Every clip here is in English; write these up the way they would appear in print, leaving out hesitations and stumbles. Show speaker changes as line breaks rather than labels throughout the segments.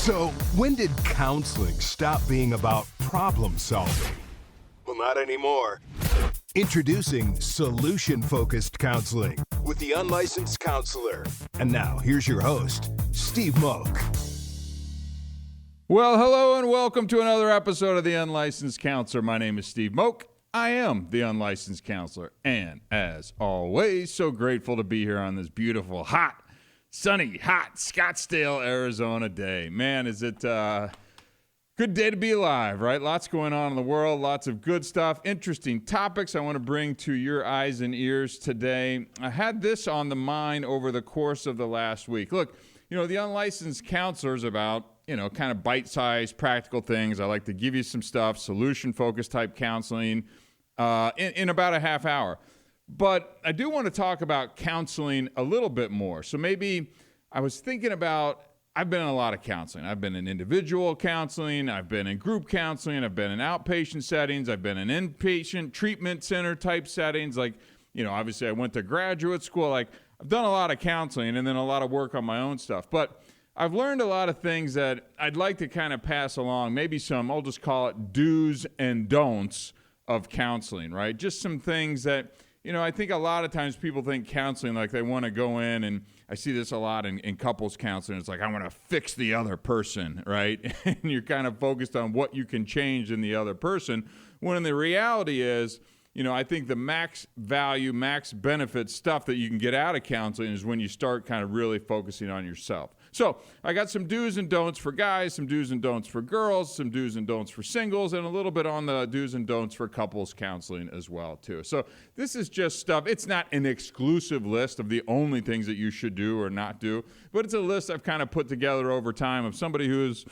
So, when did counseling stop being about problem solving? Well, not anymore. Introducing solution-focused counseling with the unlicensed counselor. And now, here's your host, Steve Moak.
Well, hello and welcome to another episode of The Unlicensed Counselor. My name is Steve Moak. I am the Unlicensed Counselor. And as always, so grateful to be here on this beautiful, hot, sunny, hot Scottsdale, Arizona day. Man, is it good day to be alive, right? Lots going on in the world, lots of good stuff, interesting topics I want to bring to your eyes and ears today. I had this on the mind over the course of the last week. Look, the Unlicensed Counselor is about, kind of bite-sized, practical things. I like to give you some stuff, solution-focused type counseling in about a half hour. But I do want to talk about counseling a little bit more. So maybe I was thinking about, I've been in a lot of counseling. I've been in individual counseling. I've been in group counseling. I've been in outpatient settings. I've been in inpatient treatment center type settings. Obviously I went to graduate school. I've done a lot of counseling and then a lot of work on my own stuff. But I've learned a lot of things that I'd like to kind of pass along. Maybe some, I'll just call it do's and don'ts of counseling, right? Just some things that, I think a lot of times people think counseling, like they want to go in, and I see this a lot in couples counseling. It's like, I want to fix the other person, right? And you're kind of focused on what you can change in the other person, when the reality is, I think the max value, max benefit stuff that you can get out of counseling is when you start kind of really focusing on yourself. So I got some do's and don'ts for guys, some do's and don'ts for girls, some do's and don'ts for singles, and a little bit on the do's and don'ts for couples counseling as well, too. So this is just stuff. It's not an exclusive list of the only things that you should do or not do, but it's a list I've kind of put together over time of somebody who's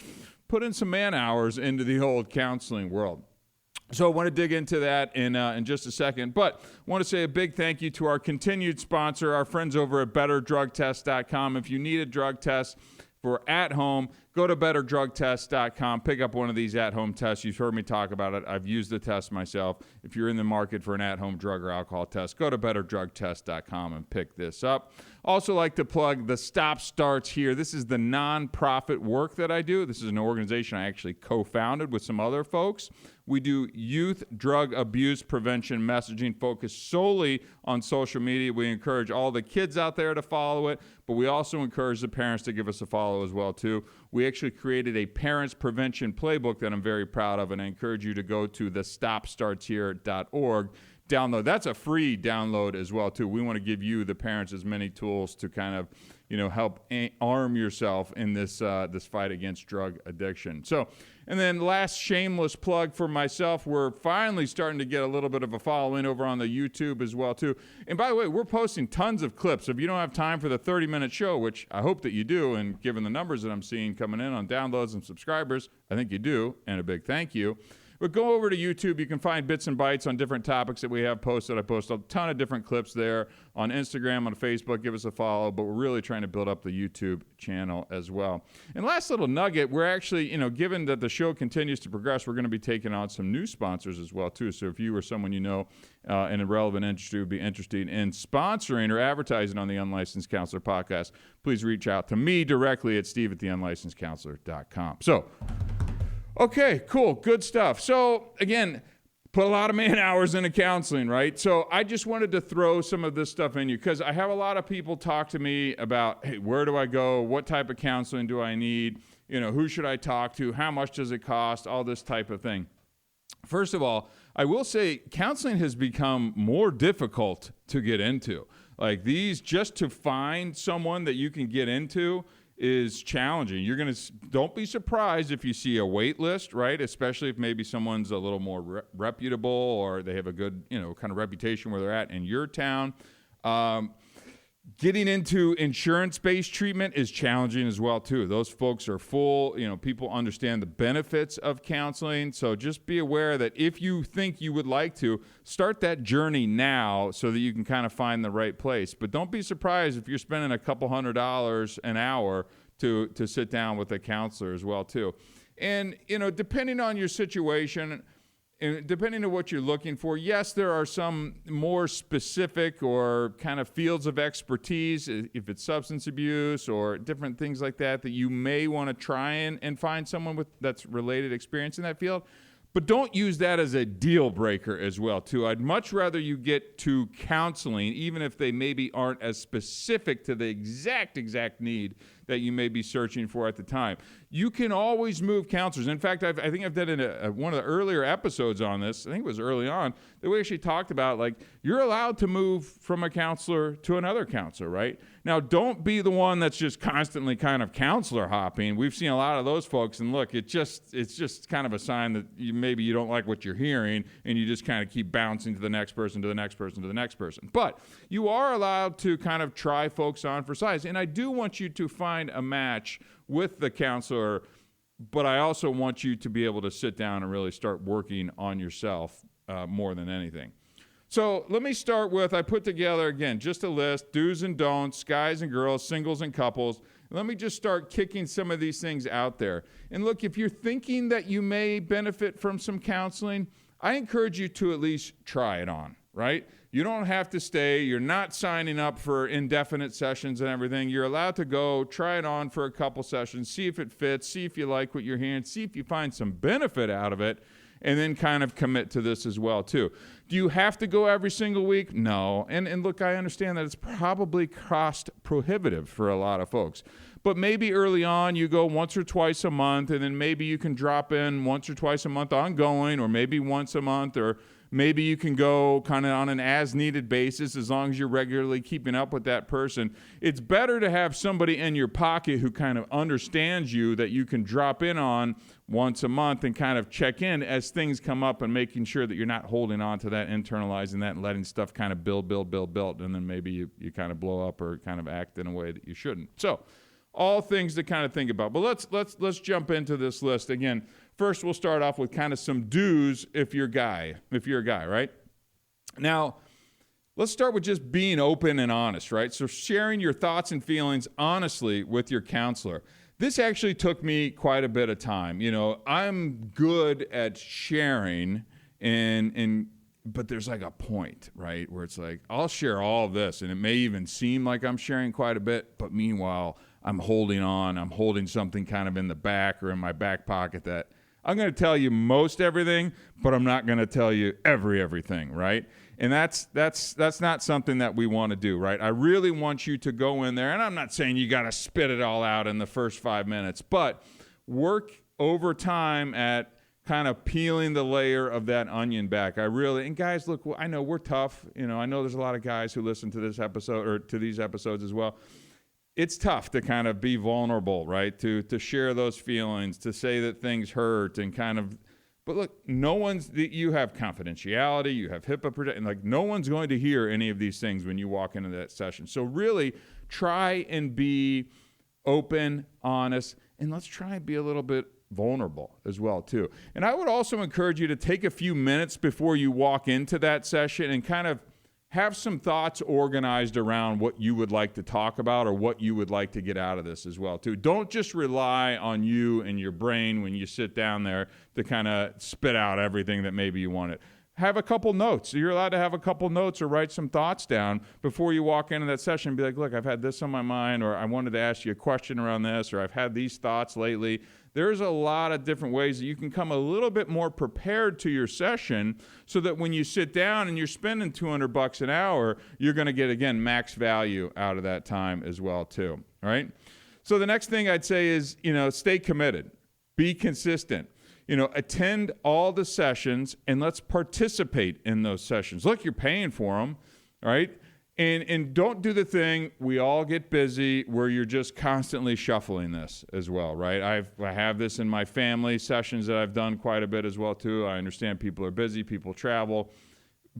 put in some man hours into the whole counseling world. So I want to dig into that in just a second, but I want to say a big thank you to our continued sponsor, our friends over at betterdrugtest.com. If you need a drug test for at home, go to betterdrugtest.com, pick up one of these at-home tests. You've heard me talk about it. I've used the test myself. If you're in the market for an at-home drug or alcohol test, go to betterdrugtest.com and pick this up. Also like to plug the Stop Starts Here. This is the nonprofit work that I do. This is an organization I actually co-founded with some other folks. We do youth drug abuse prevention messaging focused solely on social media. We encourage all the kids out there to follow it, but we also encourage the parents to give us a follow as well, too. We actually created a parents prevention playbook that I'm very proud of, and I encourage you to go to thestopstartshere.org. Download. That's a free download as well, too. We want to give you, the parents, as many tools to kind of, help arm yourself in this fight against drug addiction. So, and then last shameless plug for myself, we're finally starting to get a little bit of a following over on the YouTube as well, too. And by the way, we're posting tons of clips. If you don't have time for the 30-minute show, which I hope that you do, and given the numbers that I'm seeing coming in on downloads and subscribers, I think you do, and a big thank you. But go over to YouTube. You can find bits and bites on different topics that we have posted. I post a ton of different clips there on Instagram, on Facebook. Give us a follow. But we're really trying to build up the YouTube channel as well. And last little nugget, we're actually, given that the show continues to progress, we're going to be taking on some new sponsors as well, too. So if you or someone in a relevant industry would be interested in sponsoring or advertising on the Unlicensed Counselor podcast, please reach out to me directly at steve@theunlicenssedcounselor.com. So, okay, cool. Good stuff. So, again, put a lot of man hours into counseling, right? So I just wanted to throw some of this stuff in you because I have a lot of people talk to me about, hey, where do I go? What type of counseling do I need? Who should I talk to? How much does it cost? All this type of thing. First of all, I will say counseling has become more difficult to get into. Just to find someone that you can get into is challenging. Don't be surprised if you see a wait list, right? Especially if maybe someone's a little more reputable or they have a good, kind of reputation where they're at in your town. Getting into insurance-based treatment is challenging as well, too. Those folks are full. People understand the benefits of counseling. So just be aware that if you think you would like to, start that journey now so that you can kind of find the right place. But don't be surprised if you're spending a couple $100 an hour to sit down with a counselor as well, too. And, depending on your situation, And depending on what you're looking for, yes, there are some more specific or kind of fields of expertise, if it's substance abuse or different things like that, that you may want to try and find someone with that's related experience in that field. But don't use that as a deal breaker as well, too. I'd much rather you get to counseling, even if they maybe aren't as specific to the exact need that you may be searching for at the time. You can always move counselors. In fact, I think I've done in one of the earlier episodes on this, I think it was early on, that we actually talked about, like, you're allowed to move from a counselor to another counselor, right? Now, don't be the one that's just constantly kind of counselor hopping. We've seen a lot of those folks, and look, it's just kind of a sign that maybe you don't like what you're hearing, and you just kind of keep bouncing to the next person, to the next person, to the next person. But you are allowed to kind of try folks on for size, and I do want you to find a match with the counselor, but I also want you to be able to sit down and really start working on yourself more than anything. So let me start with, I put together, again, just a list, do's and don'ts, guys and girls, singles and couples. Let me just start kicking some of these things out there. And look, if you're thinking that you may benefit from some counseling, I encourage you to at least try it on, right? You don't have to stay. You're not signing up for indefinite sessions and everything. You're allowed to go, try it on for a couple sessions, see if it fits, see if you like what you're hearing, see if you find some benefit out of it, and then kind of commit to this as well, too. Do you have to go every single week? No. And look, I understand that it's probably cost prohibitive for a lot of folks. But maybe early on you go once or twice a month, and then maybe you can drop in once or twice a month ongoing, or maybe once a month, or maybe you can go kind of on an as-needed basis as long as you're regularly keeping up with that person. It's better to have somebody in your pocket who kind of understands you that you can drop in on once a month and kind of check in as things come up and making sure that you're not holding on to that, internalizing that, and letting stuff kind of build, and then maybe you kind of blow up or kind of act in a way that you shouldn't. So all things to kind of think about. But let's jump into this list. Again, first we'll start off with kind of some do's if you're a guy, right? Now, let's start with just being open and honest, right? So sharing your thoughts and feelings honestly with your counselor. This actually took me quite a bit of time. You know, I'm good at sharing but there's like a point, right, where it's like, I'll share all of this, and it may even seem like I'm sharing quite a bit, but meanwhile, I'm holding something kind of in the back or in my back pocket that I'm going to tell you most everything, but I'm not going to tell you everything, right? And that's not something that we want to do, right? I really want you to go in there, and I'm not saying you got to spit it all out in the first 5 minutes, but work over time at kind of peeling the layer of that onion back. And guys, look, I know we're tough. You know, I know there's a lot of guys who listen to this episode or to these episodes as well. It's tough to kind of be vulnerable, right? To share those feelings, to say that things hurt and kind of, but look, you have confidentiality, you have HIPAA protection, like no one's going to hear any of these things when you walk into that session. So really try and be open, honest, and let's try and be a little bit vulnerable as well too. And I would also encourage you to take a few minutes before you walk into that session and kind of have some thoughts organized around what you would like to talk about or what you would like to get out of this as well too. Don't just rely on you and your brain when you sit down there to kind of spit out everything that maybe you wanted. Have a couple notes. You're allowed to have a couple notes or write some thoughts down before you walk into that session and be like, look, I've had this on my mind, or I wanted to ask you a question around this, or I've had these thoughts lately. There's a lot of different ways that you can come a little bit more prepared to your session so that when you sit down and you're spending $200 an hour, you're going to get, again, max value out of that time as well too, all right? So the next thing I'd say is, stay committed. Be consistent. Attend all the sessions and let's participate in those sessions. Look, you're paying for them, right? And don't do the thing, we all get busy, where you're just constantly shuffling this as well, right? I have this in my family sessions that I've done quite a bit as well too. I understand people are busy, people travel,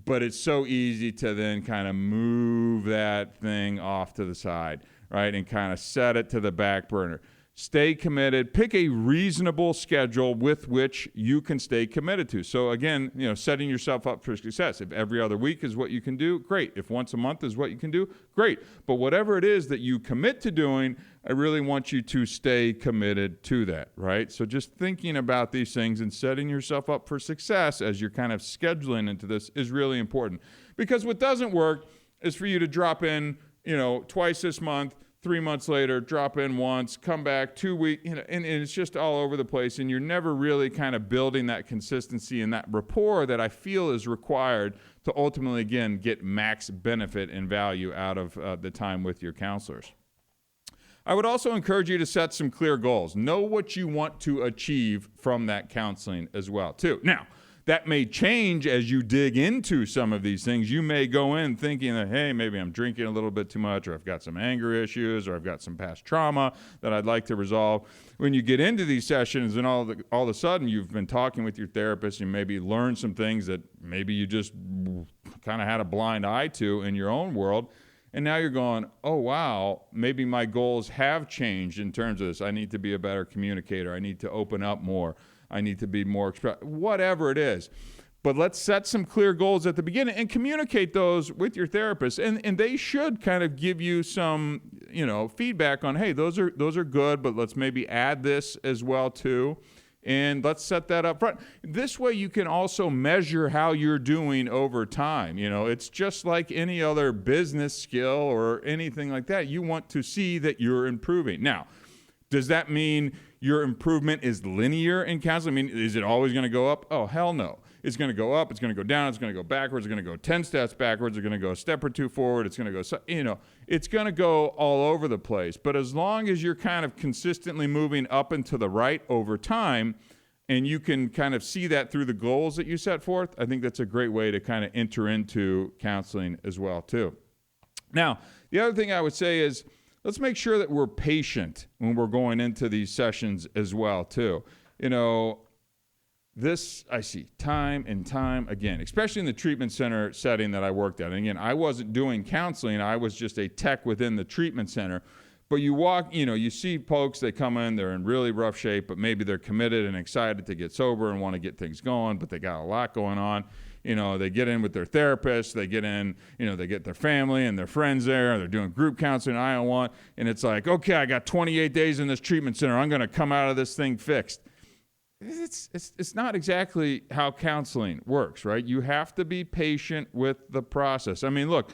but it's so easy to then kind of move that thing off to the side, right? And kind of set it to the back burner. Stay committed. Pick a reasonable schedule with which you can stay committed to. So again, setting yourself up for success. If every other week is what you can do, great. If once a month is what you can do, great. But whatever it is that you commit to doing, I really want you to stay committed to that, right? So just thinking about these things and setting yourself up for success as you're kind of scheduling into this is really important. Because what doesn't work is for you to drop in, twice this month, 3 months later, drop in once, come back 2 weeks, and it's just all over the place. And you're never really kind of building that consistency and that rapport that I feel is required to ultimately, again, get max benefit and value out of the time with your counselors. I would also encourage you to set some clear goals. Know what you want to achieve from that counseling as well, too. Now, that may change as you dig into some of these things. You may go in thinking that, hey, maybe I'm drinking a little bit too much, or I've got some anger issues, or I've got some past trauma that I'd like to resolve. When you get into these sessions and all of a sudden you've been talking with your therapist and maybe learned some things that maybe you just kind of had a blind eye to in your own world, and now you're going, oh, wow, maybe my goals have changed in terms of this. I need to be a better communicator. I need to open up more. I need to be more whatever it is. But let's set some clear goals at the beginning and communicate those with your therapist. And they should kind of give you some, feedback on, hey, those are good, but let's maybe add this as well too. And let's set that up front. This way you can also measure how you're doing over time. It's just like any other business skill or anything like that. You want to see that you're improving. Now, does that mean your improvement is linear in counseling? I mean, is it always going to go up? Oh, hell no. It's going to go up. It's going to go down. It's going to go backwards. It's going to go 10 steps backwards. It's going to go a step or two forward. It's going to go, it's going to go all over the place. But as long as you're kind of consistently moving up and to the right over time, and you can kind of see that through the goals that you set forth, I think that's a great way to kind of enter into counseling as well, too. Now, the other thing I would say is, let's make sure that we're patient when we're going into these sessions as well, too. This I see time and time again, especially in the treatment center setting that I worked at. And again, I wasn't doing counseling. I was just a tech within the treatment center. But you walk, you see folks, they come in, they're in really rough shape, but maybe they're committed and excited to get sober and want to get things going, but they got a lot going on. They get in with their therapist, they get in, they get their family and their friends there, they're doing group counseling, I don't want, and it's like, okay, I got 28 days in this treatment center, I'm going to come out of this thing fixed. It's not exactly how counseling works, right? You have to be patient with the process. I mean, look,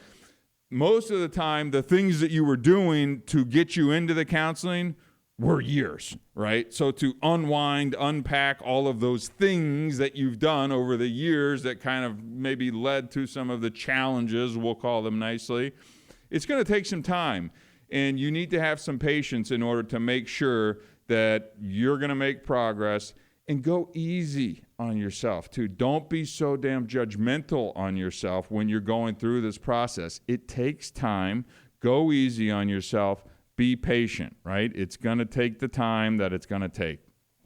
most of the time, the things that you were doing to get you into the counseling were years, right? So to unwind, unpack all of those things that you've done over the years that kind of maybe led to some of the challenges, we'll call them nicely, it's going to take some time. And you need to have some patience in order to make sure that you're going to make progress. And go easy on yourself, too. Don't be so damn judgmental on yourself when you're going through this process. It takes time. Go easy on yourself. Be patient, right? It's going to take the time that it's going to take.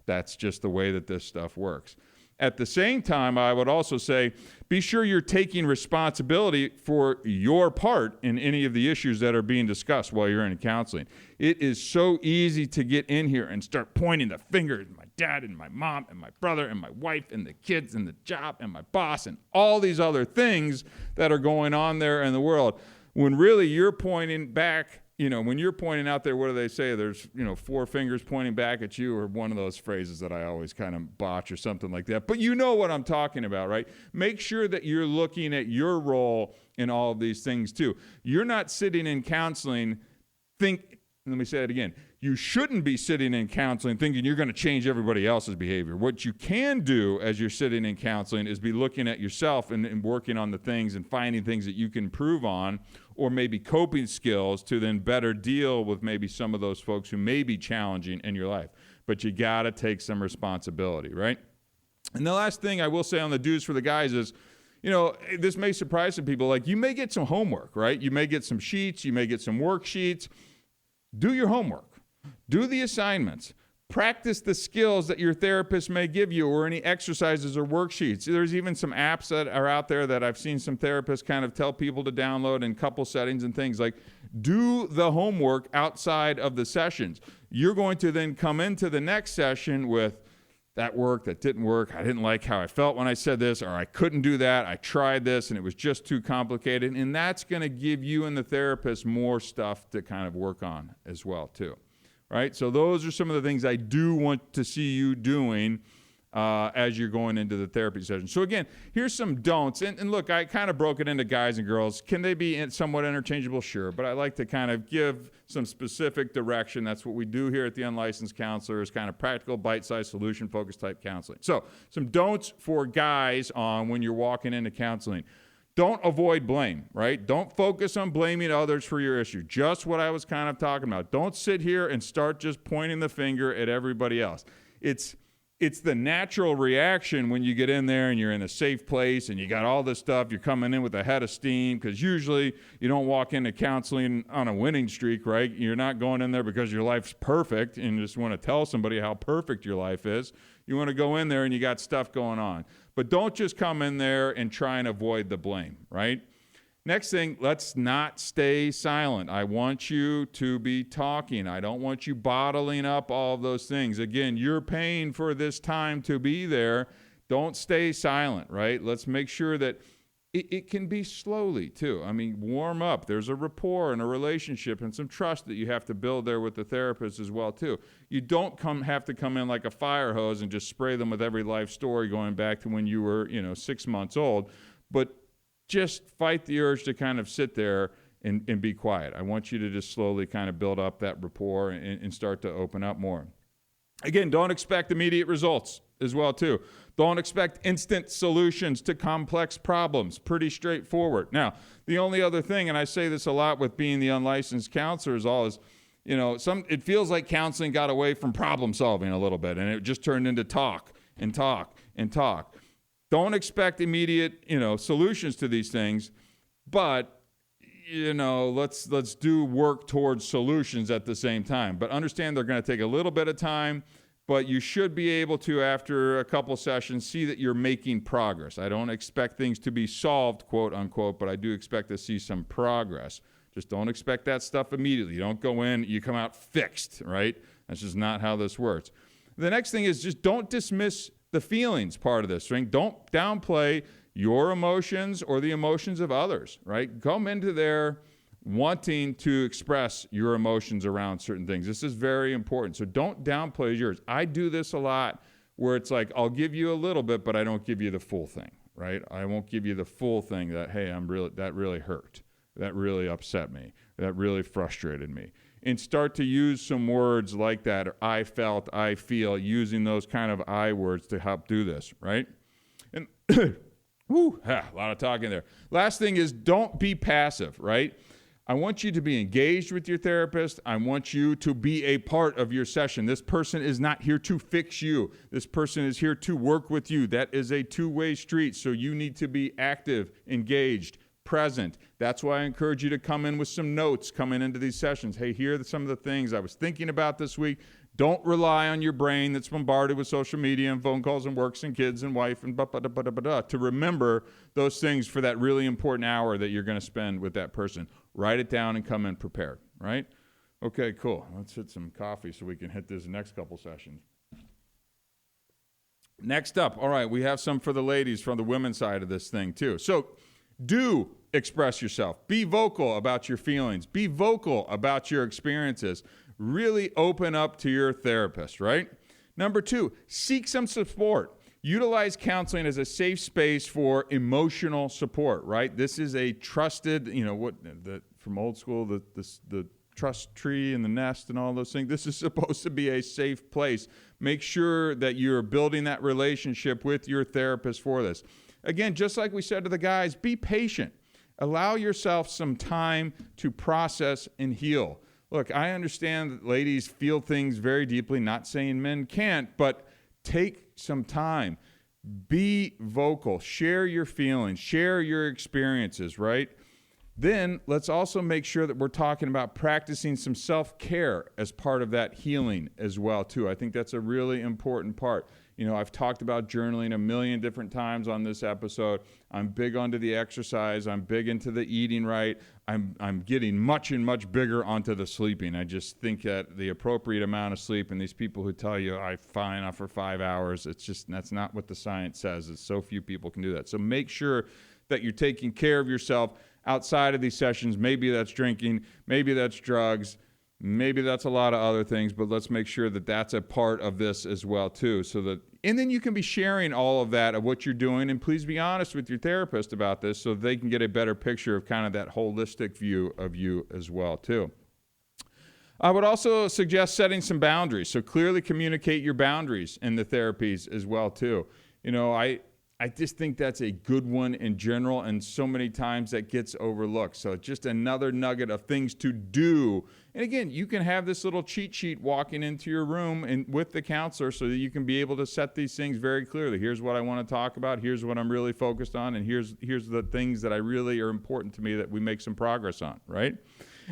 That's just the way that this stuff works. At the same time, I would also say, be sure you're taking responsibility for your part in any of the issues that are being discussed while you're in counseling. It is so easy to get in here and start pointing the finger at my dad and my mom and my brother and my wife and the kids and the job and my boss and all these other things that are going on there in the world. When really you're pointing back, when you're pointing out there, what do they say? There's, 4 fingers pointing back at you, or one of those phrases that I always kind of botch or something like that. But you know what I'm talking about, right? Make sure that you're looking at your role in all of these things too. You're not sitting in counseling, let me say it again. You shouldn't be sitting in counseling thinking you're going to change everybody else's behavior. What you can do as you're sitting in counseling is be looking at yourself and working on the things and finding things that you can improve on, or maybe coping skills to then better deal with maybe some of those folks who may be challenging in your life. But you got to take some responsibility, right? And the last thing I will say on the do's for the guys is, this may surprise some people. Like, you may get some homework, right? You may get some sheets. You may get some worksheets. Do your homework. Do the assignments. Practice the skills that your therapist may give you, or any exercises or worksheets. There's even some apps that are out there that I've seen some therapists kind of tell people to download in couple settings and things. Like, do the homework outside of the sessions. You're going to then come into the next session with, that worked, that didn't work, I didn't like how I felt when I said this, or I couldn't do that, I tried this and it was just too complicated. And that's going to give you and the therapist more stuff to kind of work on as well too. right? So those are some of the things I do want to see you doing as you're going into the therapy session. So again, here's some don'ts. And look, I kind of broke it into guys and girls. Can they be somewhat interchangeable? Sure. But I like to kind of give some specific direction. That's what we do here at the Unlicensed Counselor, is kind of practical, bite-sized, solution-focused type counseling. So some don'ts for guys on when you're walking into counseling. Don't avoid blame, right? Don't focus on blaming others for your issue. Just what I was kind of talking about. Don't sit here and start just pointing the finger at everybody else. It's the natural reaction when you get in there and you're in a safe place and you got all this stuff. You're coming in with a head of steam, because usually you don't walk into counseling on a winning streak, right? You're not going in there because your life's perfect and you just want to tell somebody how perfect your life is. You want to go in there and you got stuff going on. But don't just come in there and try and avoid the blame, right? Next thing, let's not stay silent. I want you to be talking. I don't want you bottling up all of those things. Again, you're paying for this time to be there. Don't stay silent, right? Let's make sure that it can be slowly, too. I mean, warm up. There's a rapport and a relationship and some trust that you have to build there with the therapist as well, too. You don't have to come in like a fire hose and just spray them with every life story going back to when you were, 6 months old. But just fight the urge to kind of sit there and be quiet. I want you to just slowly kind of build up that rapport and start to open up more. Again, don't expect immediate results as well, too. Don't expect instant solutions to complex problems. Pretty straightforward. Now, the only other thing, and I say this a lot with being the unlicensed counselor, it feels like counseling got away from problem solving a little bit, and it just turned into talk and talk and talk. Don't expect immediate, solutions to these things, but, let's do work towards solutions at the same time. But understand they're going to take a little bit of time, but you should be able to, after a couple sessions, see that you're making progress. I don't expect things to be solved, quote unquote, but I do expect to see some progress. Just don't expect that stuff immediately. You don't go in, you come out fixed, right? That's just not how this works. The next thing is just don't dismiss the feelings part of this thing. Don't downplay your emotions or the emotions of others, right? Come into there wanting to express your emotions around certain things. This is very important. So don't downplay yours. I do this a lot where it's like, I'll give you a little bit, but I don't give you the full thing, right? I won't give you the full thing that, hey, that really hurt. That really upset me. That really frustrated me. And start to use some words like that, or I felt, I feel, using those kind of I words to help do this, right? And a lot of talking there. Last thing is don't be passive, right? I want you to be engaged with your therapist. I want you to be a part of your session. This person is not here to fix you. This person is here to work with you. That is a two-way street, so you need to be active, engaged, present. That's why I encourage you to come in with some notes coming into these sessions. Hey, here are some of the things I was thinking about this week. Don't rely on your brain that's bombarded with social media and phone calls and works and kids and wife and to remember those things for that really important hour that you're going to spend with that person. Write it down and come in prepared, right? Okay, cool. Let's hit some coffee so we can hit this next couple sessions. Next up, all right, we have some for the ladies from the women's side of this thing too. So do express yourself. Be vocal about your feelings. Be vocal about your experiences. Really open up to your therapist, right? Number 2, seek some support. Utilize counseling as a safe space for emotional support, right? This is a trusted, from old school, the trust tree and the nest and all those things. This is supposed to be a safe place. Make sure that you're building that relationship with your therapist for this. Again, just like we said to the guys, be patient. Allow yourself some time to process and heal. Look, I understand that ladies feel things very deeply, not saying men can't, but take some time. Be vocal. Share your feelings. Share your experiences, right? Then let's also make sure that we're talking about practicing some self-care as part of that healing as well, too. I think that's a really important part. I've talked about journaling a million different times on this episode. I'm big onto the exercise. I'm big into the eating right. I'm getting much and bigger onto the sleeping. I just think that the appropriate amount of sleep, and these people who tell you I'm fine enough for 5 hours, that's not what the science says. It's so few people can do that. So make sure that you're taking care of yourself outside of these sessions. Maybe that's drinking, maybe that's drugs. Maybe that's a lot of other things, but let's make sure that that's a part of this as well too. And then you can be sharing all of that of what you're doing, and please be honest with your therapist about this so they can get a better picture of kind of that holistic view of you as well too. I would also suggest setting some boundaries. So clearly communicate your boundaries in the therapies as well too. I just think that's a good one in general, and so many times that gets overlooked. So just another nugget of things to do. And again, you can have this little cheat sheet walking into your room and with the counselor so that you can be able to set these things very clearly. Here's what I want to talk about. Here's what I'm really focused on. And here's the things that I really are important to me that we make some progress on, right?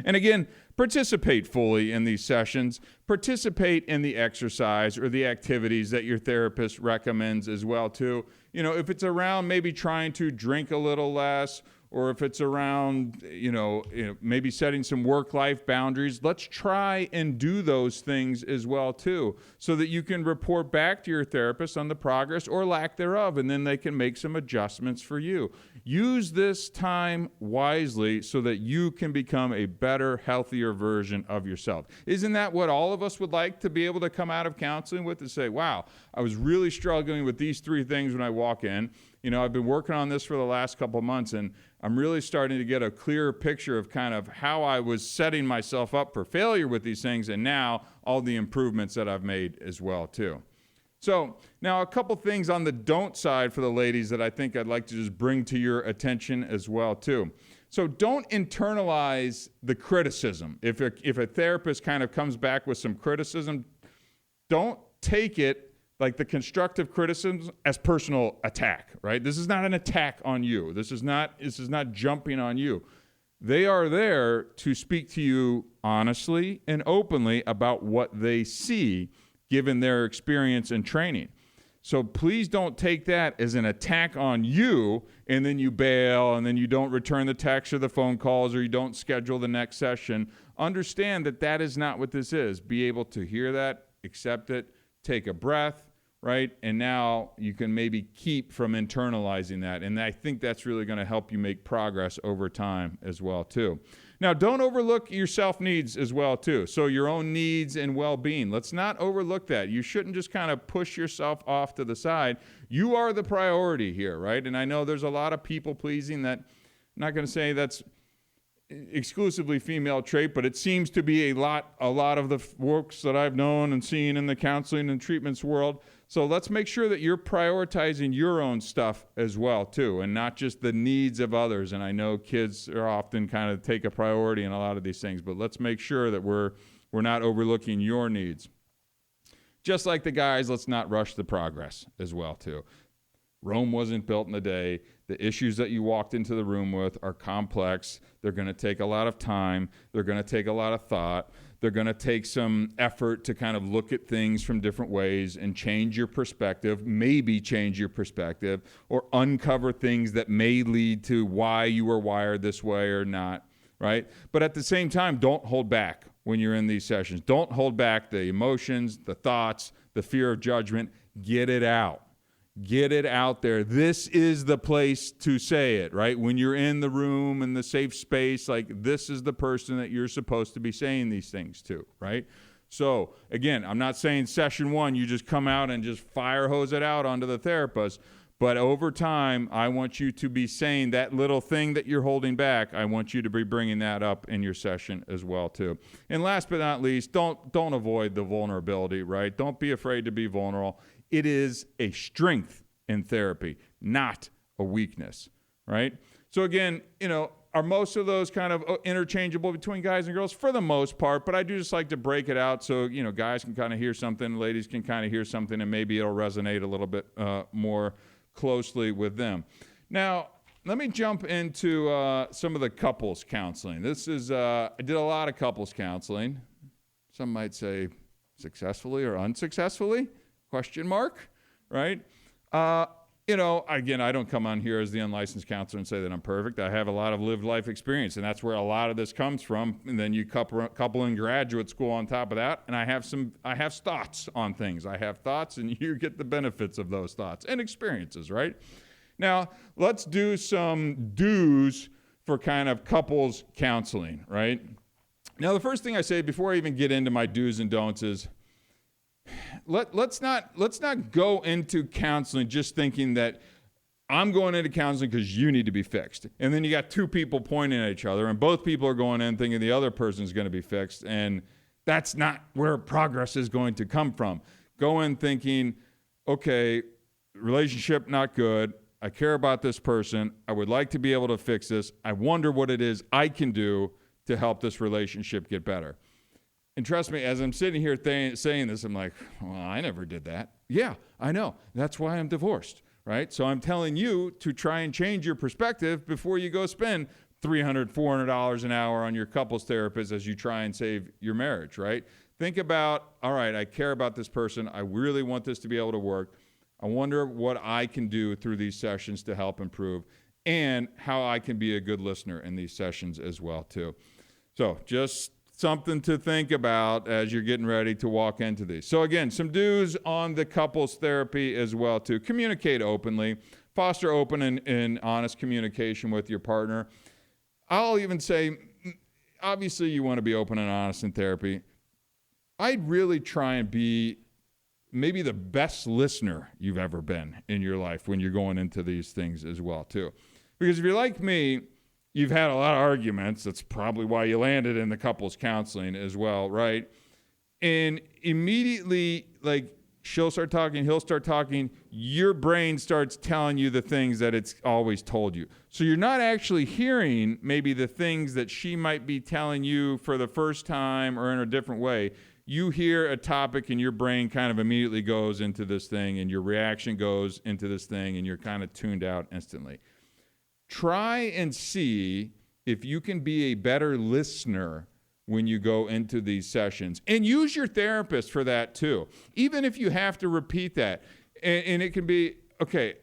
And again, participate fully in these sessions. Participate in the exercise or the activities that your therapist recommends as well too. If it's around maybe trying to drink a little less, or if it's around, maybe setting some work-life boundaries, let's try and do those things as well too, so that you can report back to your therapist on the progress or lack thereof, and then they can make some adjustments for you. Use this time wisely so that you can become a better, healthier version of yourself. Isn't that what all of us would like to be able to come out of counseling with, and say, wow, I was really struggling with these 3 things when I walk in. I've been working on this for the last couple of months, and I'm really starting to get a clearer picture of kind of how I was setting myself up for failure with these things, and now all the improvements that I've made as well too. So now a couple things on the don't side for the ladies that I think I'd like to just bring to your attention as well too. So don't internalize the criticism. If a therapist kind of comes back with some criticism, don't take it like the constructive criticism as personal attack, right? This is not an attack on you. This is not jumping on you. They are there to speak to you honestly and openly about what they see given their experience and training. So please don't take that as an attack on you, and then you bail, and then you don't return the text or the phone calls, or you don't schedule the next session. Understand that that is not what this is. Be able to hear that, accept it, take a breath, right? And now you can maybe keep from internalizing that. And I think that's really going to help you make progress over time as well too. Now, don't overlook your self-needs as well too. So your own needs and well-being. Let's not overlook that. You shouldn't just kind of push yourself off to the side. You are the priority here, right? And I know there's a lot of people-pleasing that, I'm not going to say that's exclusively female trait, but it seems to be a lot of the works that I've known and seen in the counseling and treatments world. So let's make sure that you're prioritizing your own stuff as well too, and not just the needs of others. And I know kids are often kind of take a priority in a lot of these things, but let's make sure that we're not overlooking your needs. Just like the guys, let's not rush the progress as well too. Rome wasn't built in a day. The issues that you walked into the room with are complex. They're going to take a lot of time. They're going to take a lot of thought. They're going to take some effort to kind of look at things from different ways and change your perspective, maybe change your perspective, or uncover things that may lead to why you were wired this way or not, right? But at the same time, don't hold back when you're in these sessions. Don't hold back the emotions, the thoughts, the fear of judgment. Get it out. Get it out there. This is the place to say it, right? When you're in the room in the safe space, like this is the person that you're supposed to be saying these things to, right? So again, I'm not saying session 1, you just come out and just fire hose it out onto the therapist, but over time, I want you to be saying that little thing that you're holding back. I want you to be bringing that up in your session as well too. And last but not least, don't avoid the vulnerability, right? Don't be afraid to be vulnerable. It is a strength in therapy, not a weakness, right? So again, are most of those kind of interchangeable between guys and girls? For the most part, but I do just like to break it out so, guys can kind of hear something, ladies can kind of hear something, and maybe it'll resonate a little bit more closely with them. Now, let me jump into some of the couples counseling. This is, I did a lot of couples counseling. Some might say successfully or unsuccessfully. Question mark, right? Again, I don't come on here as the unlicensed counselor and say that I'm perfect. I have a lot of lived life experience, and that's where a lot of this comes from. And then you couple in graduate school on top of that, and I have thoughts on things. I have thoughts, and you get the benefits of those thoughts and experiences, right? Now, let's do some do's for kind of couples counseling, right? Now, the first thing I say before I even get into my do's and don'ts is let's not go into counseling just thinking that I'm going into counseling because you need to be fixed. And then you got two people pointing at each other, and both people are going in thinking the other person is going to be fixed. And that's not where progress is going to come from. Go in thinking, okay, relationship not good. I care about this person. I would like to be able to fix this. I wonder what it is I can do to help this relationship get better. And trust me, as I'm sitting here saying this, I'm like, well, I never did that. Yeah, I know. That's why I'm divorced, right? So I'm telling you to try and change your perspective before you go spend $300, $400 an hour on your couples therapist as you try and save your marriage, right? Think about, all right, I care about this person. I really want this to be able to work. I wonder what I can do through these sessions to help improve, and how I can be a good listener in these sessions as well, too. So just something to think about as you're getting ready to walk into these. So again, some do's on the couples therapy as well, too. Communicate openly. Foster open and honest communication with your partner. I'll even say, obviously you want to be open and honest in therapy. I'd really try and be maybe the best listener you've ever been in your life when you're going into these things as well, too. Because if you're like me, you've had a lot of arguments. That's probably why you landed in the couples counseling as well, right? And immediately, like, she'll start talking, he'll start talking, your brain starts telling you the things that it's always told you. So you're not actually hearing maybe the things that she might be telling you for the first time or in a different way. You hear a topic and your brain kind of immediately goes into this thing, and your reaction goes into this thing, and you're kind of tuned out instantly. Try and see if you can be a better listener when you go into these sessions. And use your therapist for that too. Even if you have to repeat that. And it can be, okay,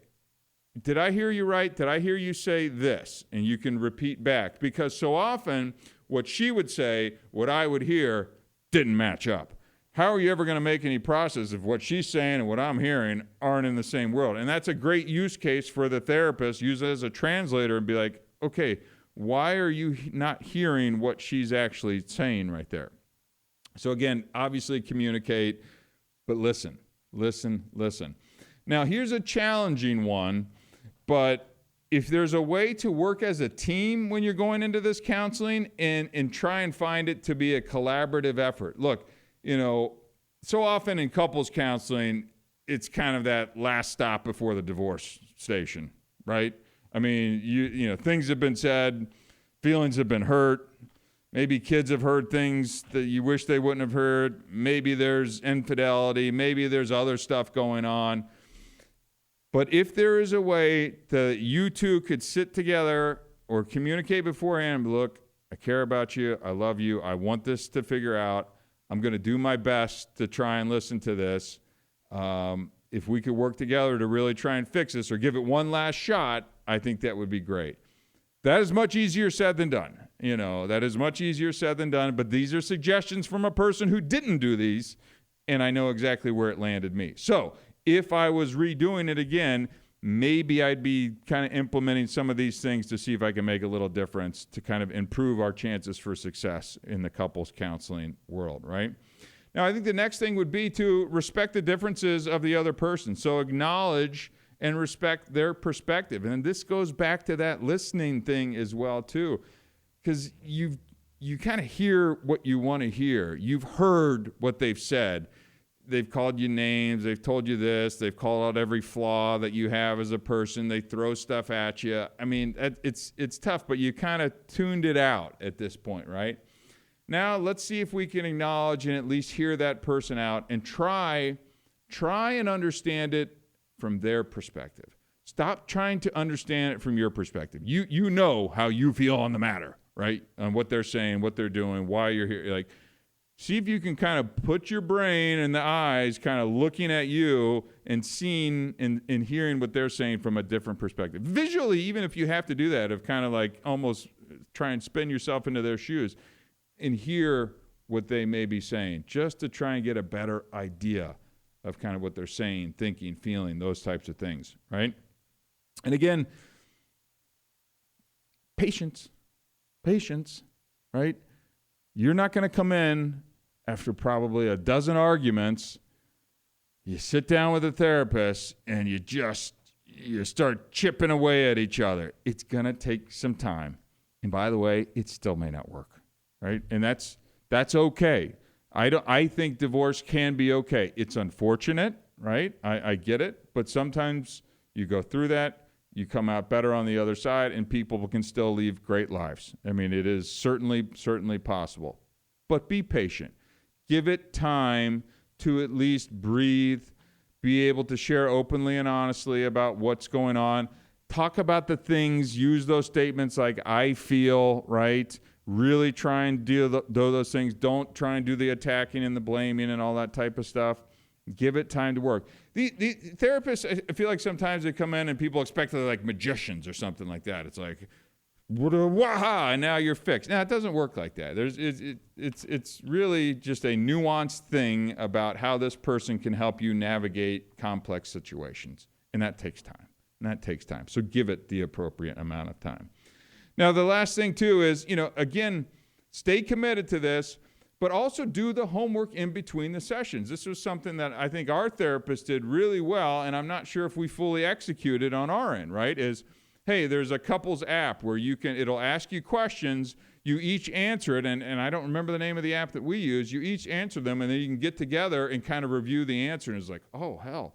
did I hear you right? Did I hear you say this? And you can repeat back. Because so often what she would say, what I would hear, didn't match up. How are you ever going to make any process if what she's saying and what I'm hearing aren't in the same world? And that's a great use case for the therapist. Use it as a translator and be like, okay, why are you not hearing what she's actually saying right there? So again, obviously communicate, but listen. Now, here's a challenging one, but if there's a way to work as a team when you're going into this counseling and try and find it to be a collaborative effort. Look, you know, so often in couples counseling, it's kind of that last stop before the divorce station, right? I mean, you know, things have been said, feelings have been hurt. Maybe kids have heard things that you wish they wouldn't have heard. Maybe there's infidelity. Maybe there's other stuff going on. But if there is a way that you two could sit together or communicate beforehand, look, I care about you. I love you. I want this to figure out. I'm going to do my best to try and listen to this. If we could work together to really try and fix this or give it one last shot, I think that would be great. That is much easier said than done. You know, that is much easier said than done. But these are suggestions from a person who didn't do these, and I know exactly where it landed me. So if I was redoing it again, maybe I'd be kind of implementing some of these things to see if I can make a little difference to kind of improve our chances for success in the couples counseling world, right? Now, I think the next thing would be to respect the differences of the other person. So acknowledge and respect their perspective. And this goes back to that listening thing as well, too, because you kind of hear what you want to hear. You've heard what they've said. They've called you names. They've told you this. They've called out every flaw that you have as a person. They throw stuff at you. I mean, it's tough, but you kind of tuned it out at this point, right? Now, let's see if we can acknowledge and at least hear that person out and try and understand it from their perspective. Stop trying to understand it from your perspective. You know how you feel on the matter, right? On what they're saying, what they're doing, why you're here. Like, see if you can kind of put your brain and the eyes kind of looking at you and seeing and hearing what they're saying from a different perspective. Visually, even if you have to do that, of kind of like almost try and spin yourself into their shoes and hear what they may be saying, just to try and get a better idea of kind of what they're saying, thinking, feeling, those types of things, right? And again, patience, right? You're not going to come in after probably a dozen arguments. You sit down with a therapist and you start chipping away at each other. It's going to take some time. And by the way, it still may not work, right? And that's okay. I think divorce can be okay. It's unfortunate, right? I get it. But sometimes you go through that, you come out better on the other side, and people can still live great lives. I mean, it is certainly possible. But be patient. Give it time to at least breathe, be able to share openly and honestly about what's going on. Talk about the things, use those statements like I feel, right? Really try and do those things. Don't try and do the attacking and the blaming and all that type of stuff. Give it time to work. The therapists, I feel like sometimes they come in and people expect they're like magicians or something like that. It's like, waha, and now you're fixed. Now, it doesn't work like that. It's really just a nuanced thing about how this person can help you navigate complex situations. And that takes time. So give it the appropriate amount of time. Now, the last thing, too, is, again, stay committed to this, but also do the homework in between the sessions. This was something that I think our therapist did really well, and I'm not sure if we fully executed on our end, right? Is, hey, there's a couples app where it'll ask you questions, you each answer it, and I don't remember the name of the app that we use. You each answer them, and then you can get together and kind of review the answer, and it's like, oh, hell,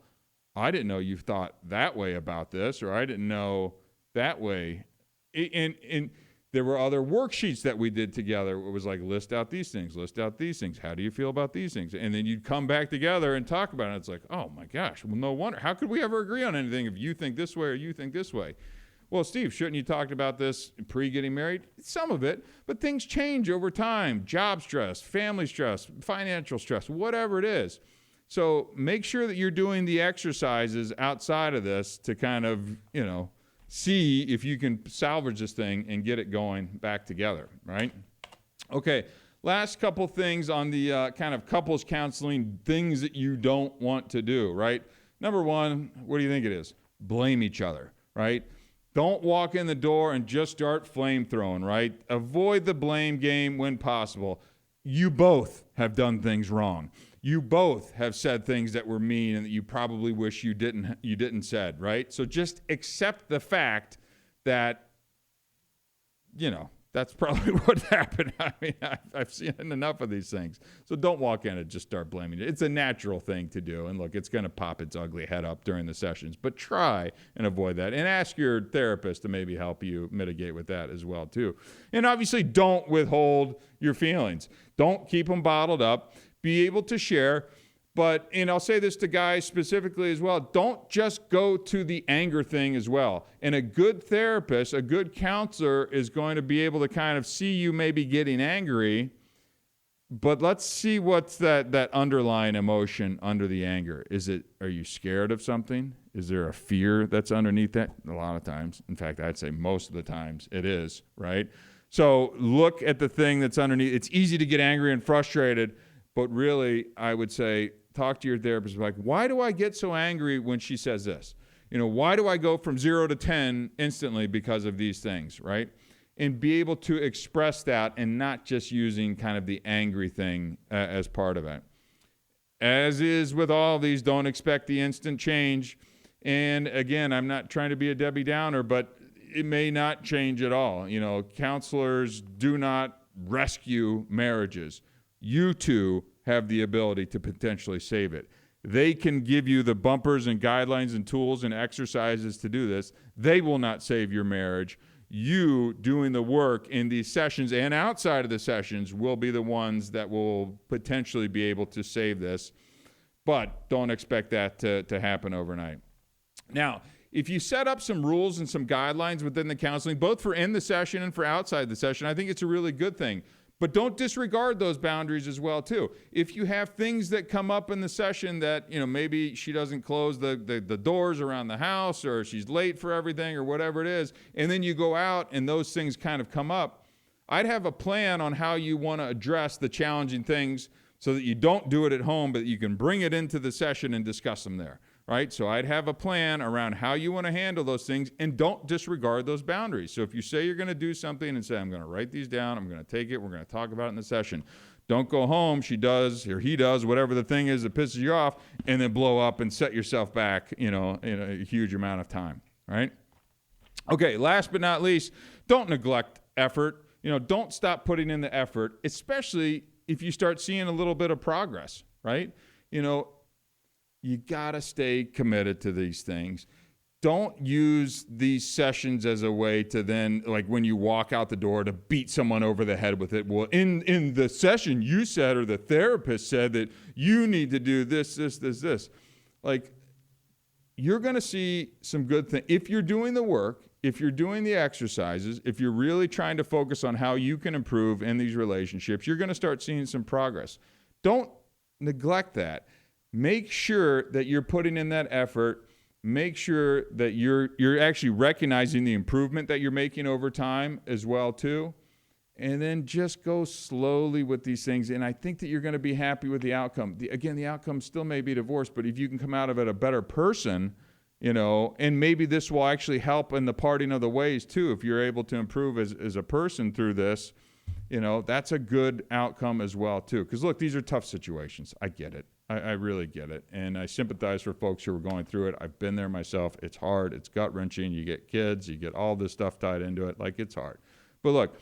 I didn't know you thought that way about this, or I didn't know that way. And there were other worksheets that we did together. It was like, list out these things. How do you feel about these things? And then you'd come back together and talk about it. It's like, oh my gosh, well, no wonder. How could we ever agree on anything if you think this way or you think this way? Well, Steve, shouldn't you talk about this pre-getting married? Some of it, but things change over time. Job stress, family stress, financial stress, whatever it is. So make sure that you're doing the exercises outside of this to kind of, see if you can salvage this thing and get it going back together, right? Okay, last couple things on the kind of couples counseling, things that you don't want to do, right? Number one, what do you think it is? Blame each other, right? Don't walk in the door and just start flame throwing, right? Avoid the blame game when possible. You both have done things wrong. You both have said things that were mean and that you probably wish you didn't said, right? So just accept the fact that, that's probably what happened. I mean, I've seen enough of these things. So don't walk in and just start blaming it. It's a natural thing to do. And look, it's going to pop its ugly head up during the sessions. But try and avoid that. And ask your therapist to maybe help you mitigate with that as well, too. And obviously, don't withhold your feelings. Don't keep them bottled up. Be able to share. But, and I'll say this to guys specifically as well, don't just go to the anger thing as well. And a good therapist, a good counselor is going to be able to kind of see you maybe getting angry, but let's see what's that underlying emotion under the anger. Are you scared of something? Is there a fear that's underneath that? A lot of times. In fact, I'd say most of the times it is, right? So look at the thing that's underneath. It's easy to get angry and frustrated, but really, I would say, talk to your therapist. Like, why do I get so angry when she says this? Why do I go from 0 to 10 instantly because of these things, right? And be able to express that and not just using kind of the angry thing as part of it. As is with all of these, don't expect the instant change. And again, I'm not trying to be a Debbie Downer, but it may not change at all. Counselors do not rescue marriages. You two have the ability to potentially save it. They can give you the bumpers and guidelines and tools and exercises to do this. They will not save your marriage. You doing the work in these sessions and outside of the sessions will be the ones that will potentially be able to save this. But don't expect that to happen overnight. Now, if you set up some rules and some guidelines within the counseling, both for in the session and for outside the session, I think it's a really good thing. But don't disregard those boundaries as well, too. If you have things that come up in the session that, maybe she doesn't close the doors around the house, or she's late for everything, or whatever it is, and then you go out and those things kind of come up, I'd have a plan on how you want to address the challenging things so that you don't do it at home, but you can bring it into the session and discuss them there, right? So I'd have a plan around how you want to handle those things, and don't disregard those boundaries. So if you say you're going to do something and say, I'm going to write these down, I'm going to take it, we're going to talk about it in the session. Don't go home, she does, or he does, whatever the thing is that pisses you off, and then blow up and set yourself back, in a huge amount of time, right? Okay, last but not least, don't neglect effort. Don't stop putting in the effort, especially if you start seeing a little bit of progress, right? You got to stay committed to these things. Don't use these sessions as a way to then, like when you walk out the door, to beat someone over the head with it. Well, in the session you said, or the therapist said that you need to do this. Like, you're going to see some good things. If you're doing the work, if you're doing the exercises, if you're really trying to focus on how you can improve in these relationships, you're going to start seeing some progress. Don't neglect that. Make sure that you're putting in that effort. Make sure that you're actually recognizing the improvement that you're making over time as well too. And then just go slowly with these things. And I think that you're going to be happy with the outcome. The outcome still may be divorce, but if you can come out of it a better person, and maybe this will actually help in the parting of the ways too. If you're able to improve as a person through this, that's a good outcome as well too. Because look, these are tough situations. I get it. I really get it. And I sympathize for folks who are going through it. I've been there myself. It's hard. It's gut-wrenching. You get kids. You get all this stuff tied into it. Like, it's hard. But look,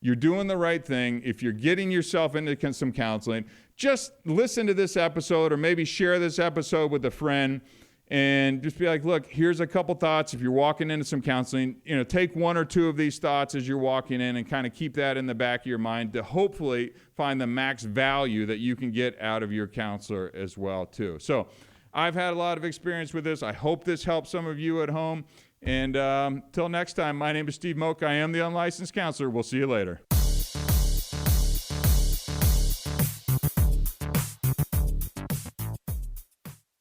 you're doing the right thing. If you're getting yourself into some counseling, just listen to this episode, or maybe share this episode with a friend, and just be like, look, here's a couple thoughts. If you're walking into some counseling, take one or two of these thoughts as you're walking in, and kind of keep that in the back of your mind to hopefully find the max value that you can get out of your counselor as well too. So I've had a lot of experience with this. I hope this helps some of you at home. And till next time, my name is Steve Moak. I am the Unlicensed Counselor. We'll see you later.